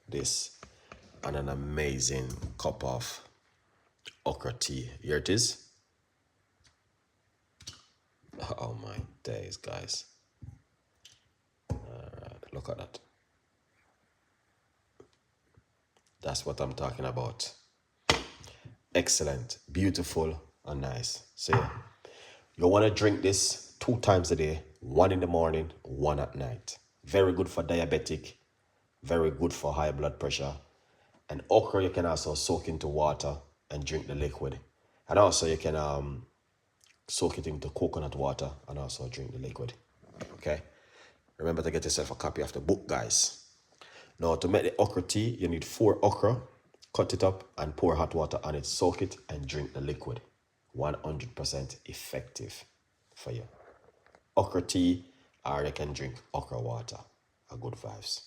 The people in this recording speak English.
this and an amazing cup of okra tea. Here it is. Oh my days, guys. Look at that. That's what I'm talking about. Excellent, beautiful, and nice. So yeah, you want to drink this 2 times a day, one in the morning, one at night. Very good for diabetic, very good for high blood pressure. And okra you can also soak into water and drink the liquid. And also you can soak it into coconut water and also drink the liquid. Okay? Remember to get yourself a copy of the book, guys. Now, to make the okra tea, you need 4 okra. Cut it up and pour hot water on it. Soak it and drink the liquid. 100% effective for you. Okra tea, or you can drink okra water. A good vibes.